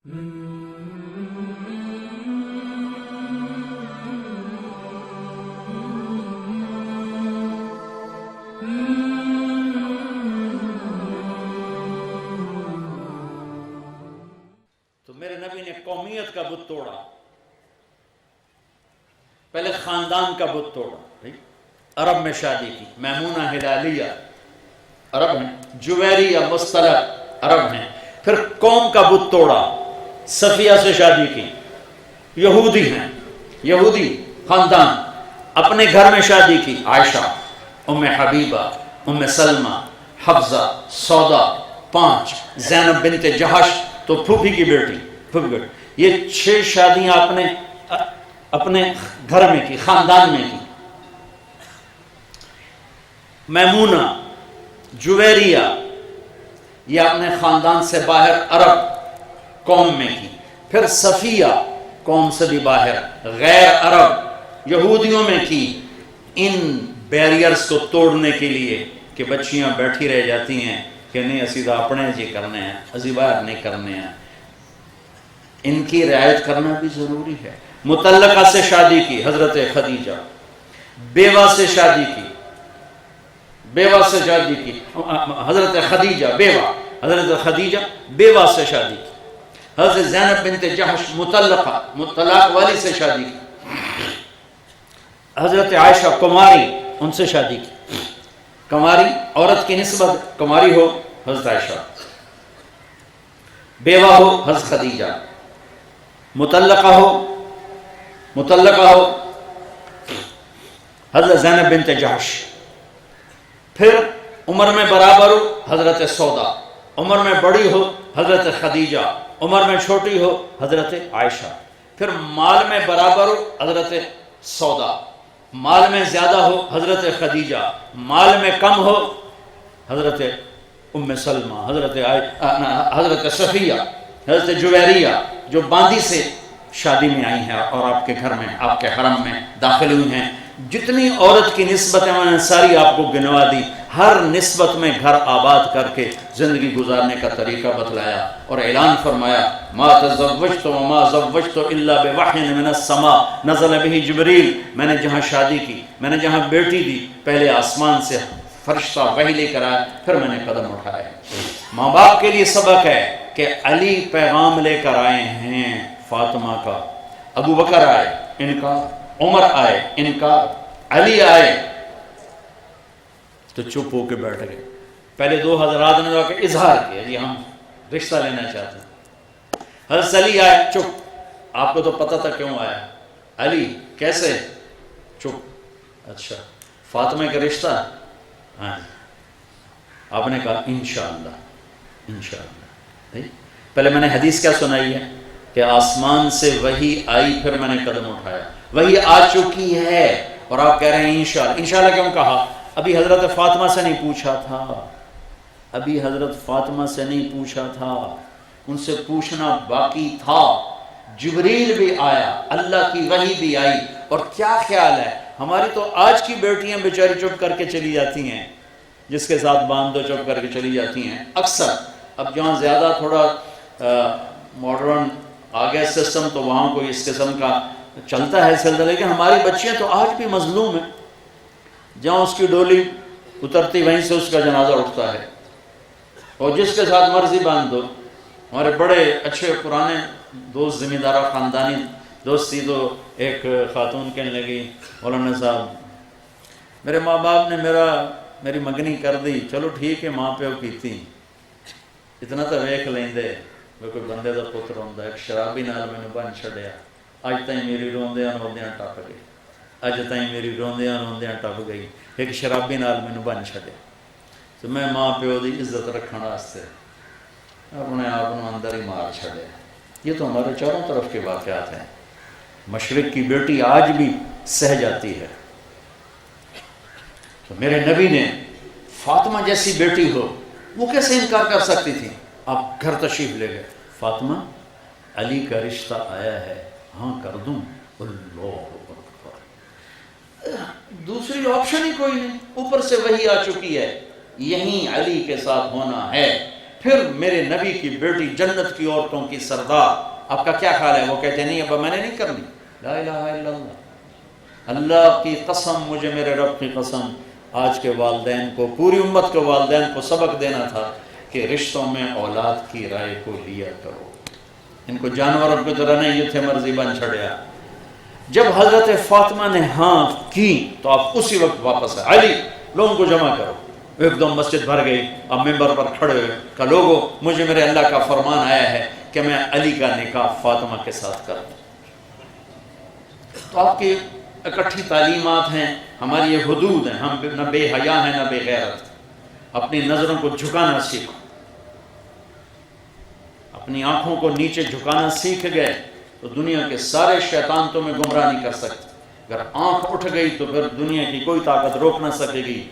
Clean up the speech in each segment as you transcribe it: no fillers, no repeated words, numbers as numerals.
تو میرے نبی نے قومیت کا بت توڑا، پہلے خاندان کا بت توڑا، عرب میں شادی کی، میمونہ ہلالیہ عرب ہیں، جویریہ مصطلق عرب ہیں، پھر قوم کا بت توڑا، صفیہ سے شادی کی، یہودی ہیں، یہودی خاندان، اپنے گھر میں شادی کی، عائشہ، ام حبیبہ، ام سلمہ، حفظہ، سودا، 5، زینب بنت جہش تو پھوپھی کی بیٹی، یہ 6 شادیاں اپنے گھر میں کی، خاندان میں کی۔ میمونہ، جویریہ، یہ اپنے خاندان سے باہر عرب قوم میں کی، پھر صفیہ قوم سے بھی باہر غیر عرب یہودیوں میں کی، ان بیریئرز کو توڑنے کے لیے کہ بچیاں بیٹھی رہ جاتی ہیں کہ نہیں اسی تو اپنے جی کرنے ہیں، اسی باہر نہیں کرنے ہیں، ان کی رعایت کرنا بھی ضروری ہے۔ مطلقہ سے شادی کی، حضرت خدیجہ، بیوہ سے شادی کی، حضرت خدیجہ بیوہ، حضرت خدیجہ بیوہ سے شادی کی، حضرت زینب بنت جہش مطلقہ، طلاق والی سے شادی کی، حضرت عائشہ کماری، ان سے شادی کی، کماری عورت کی نسبت کماری ہو حضرت عائشہ، بیوہ ہو حضرت خدیجہ، مطلقہ ہو حضرت زینب بنت جہش، پھر عمر میں برابر ہو حضرت سودا، عمر میں بڑی ہو حضرت خدیجہ، عمر میں چھوٹی ہو حضرت عائشہ، پھر مال میں برابر ہو حضرت سودا، مال میں زیادہ ہو حضرت خدیجہ، مال میں کم ہو حضرت ام سلمہ، حضرت صفیہ، حضرت جویریہ جو باندی سے شادی میں آئی ہیں اور آپ کے گھر میں، آپ کے حرم میں داخل ہوئی ہیں۔ جتنی عورت کی نسبتیں میں نے ساری آپ کو گنوا دی، ہر نسبت میں گھر آباد کر کے زندگی گزارنے کا طریقہ بتلایا اور اعلان فرمایا ما تزوجت وما زوجت الا بوحی من السماء نزل به جبریل، میں نے جہاں شادی کی، میں نے جہاں بیٹی دی، پہلے آسمان سے فرشتہ وحی لے کر آیا، پھر میں نے قدم اٹھائے۔ ماں باپ کے لیے سبق ہے کہ علی پیغام لے کر آئے ہیں فاطمہ کا، ابو بکر آئے انکار، عمر آئے انکار، علی آئے تو چپ ہو کے بیٹھ گئے۔ پہلے 2 حضرات نے جا کے اظہار کیا جی ہم رشتہ لینا چاہتے ہیں۔ حضرت علی آئے، چپ، آپ کو تو پتہ تھا کیوں آیا، علی کیسے، چپ، اچھا فاطمہ کا رشتہ، ہاں آپ نے کہا انشاءاللہ انشاءاللہ۔ پہلے میں نے حدیث کیا سنائی ہے کہ آسمان سے وحی آئی پھر میں نے قدم اٹھایا، وحی آ چکی ہے اور آپ کہہ رہے ہیں انشاءاللہ۔ انشاءاللہ کیوں کہا؟ ابھی حضرت فاطمہ سے نہیں پوچھا تھا، ابھی حضرت فاطمہ سے نہیں پوچھا تھا، ان سے پوچھنا باقی تھا۔ جبریل بھی آیا، اللہ کی وحی بھی آئی، اور کیا خیال ہے ہماری تو آج کی بیٹیاں بیچاری چپ کر کے چلی جاتی ہیں، جس کے ساتھ باندھ دو چپ کر کے چلی جاتی ہیں اکثر۔ اب جہاں زیادہ تھوڑا ماڈرن آگے سسٹم تو وہاں کوئی اس قسم کا چلتا ہے سلسلہ، لیکن ہماری بچیاں تو آج بھی مظلوم ہیں، جہاں اس کی ڈولی اترتی وہیں سے اس کا جنازہ اٹھتا ہے، اور جس کے ساتھ مرضی باندھ دو۔ ہمارے بڑے اچھے پرانے دوست، زمیندارہ خاندانی دوست تھی، تو ایک خاتون کہنے لگی مولانا صاحب میرے ماں باپ نے میری مگنی کر دی، چلو ٹھیک ہے ماں پیو کیتی، اتنا تو ویکھ لیندے میں کوئی بندے دا پتر ہوندا، ایک شرابی نال مینوں بن چھڑیا، اج تائیں میری روندیاں روندیاں ٹپ گئی، اج تائیں میری روندیاں روندیاں ٹپ گئی، ایک شرابی نال مینوں بن چھڑیا۔ تو میں ماں پیو دی عزت رکھਣ واسطے اپنے آپ کو اندر ہی مار چھڑیا۔ یہ تو ہمارے چاروں طرف کے واقعات ہیں۔ مشرق کی بیٹی آج بھی سہ جاتی ہے۔ تو میرے نبی نے فاطمہ جیسی بیٹی ہو، وہ کیسے انکار کر سکتی تھی؟ آپ گھر تشریف لے گئے، فاطمہ علی کا رشتہ آیا ہے، ہاں کر دوں؟ اللہ اکبر، دوسری آپشن ہی کوئی نہیں، اوپر سے وہی آ چکی ہے، یہیں علی کے ساتھ ہونا ہے۔ پھر میرے نبی کی بیٹی جنت کی عورتوں کی سردار، آپ کا کیا خیال ہے؟ وہ کہتے نہیں ابا میں نے نہیں کرنی. لا الہ الا اللہ، اللہ کی قسم، مجھے میرے رب کی قسم، آج کے والدین کو، پوری امت کے والدین کو سبق دینا تھا کہ رشتوں میں اولاد کی رائے کو لیا کرو. ان کو جانوروں کی طرح نہیں، یہ تھے مرضی بن چھڑیا. جب حضرت فاطمہ نے ہاں کی تو آپ اسی وقت واپس آئے. علی لوگوں کو جمع کرو. ایک دم مسجد بھر گئی. اب ممبر پر کھڑے ہوئے کہ لوگوں، مجھے میرے اللہ کا فرمان آیا ہے کہ میں علی کا نکاح فاطمہ کے ساتھ کروں. تو آپ کی اکٹھی تعلیمات ہیں، ہماری یہ حدود ہیں. ہم نہ بے حیا ہیں نہ بے غیرت. اپنی نظروں کو جھکانا سیکھو، اپنی آنکھوں کو نیچے جھکانا سیکھ گئے تو دنیا کے سارے شیطان تمہیں گمراہ نہیں کر سکتے. اگر آنکھ اٹھ گئی تو پھر دنیا کی کوئی طاقت روک نہ سکے گی.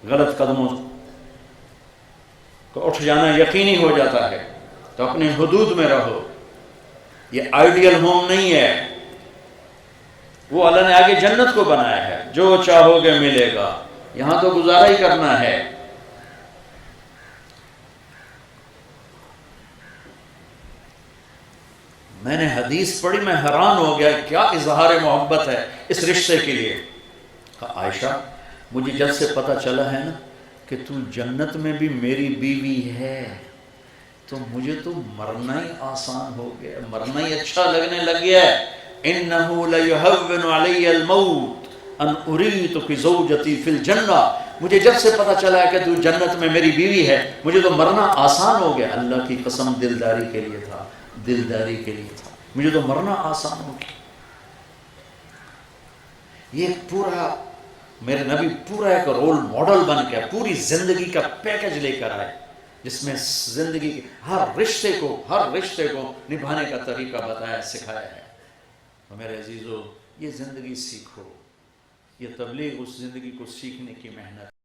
غلط قدموں کو اٹھ جانا یقینی ہو جاتا ہے. تو اپنے حدود میں رہو. یہ آئیڈیل ہوم نہیں ہے، وہ اللہ نے آگے جنت کو بنایا ہے. جو چاہو گے ملے گا، یہاں تو گزارا ہی کرنا ہے. میں نے حدیث پڑھی، میں حیران ہو گیا، کیا اظہار محبت ہے اس رشتے کے لیے. کہا عائشہ مجھے جب سے پتہ چلا ہے نا کہ تو جنت میں بھی میری بیوی ہے تو مجھے تو مرنا ہی آسان ہو گیا، مرنا ہی اچھا لگنے لگ گیا ہے. انہو لیہون علی الموت ان اریتک زوجتی فی الجنہ. مجھے جب سے پتہ چلا ہے کہ تو جنت میں میری بیوی ہے، مجھے تو مرنا آسان ہو گیا. اللہ کی قسم دلداری کے لیے تھا، دلداری کے لیے تھا. مجھے تو مرنا آسان ہو گیا. یہ پورا میرے نبی پورا ایک رول ماڈل بن کے پوری زندگی کا پیکج لے کر آئے، جس میں زندگی کے ہر رشتے کو نبھانے کا طریقہ بتایا، سکھایا ہے. تو میرے عزیزو، یہ زندگی سیکھو. یہ تبلیغ اس زندگی کو سیکھنے کی محنت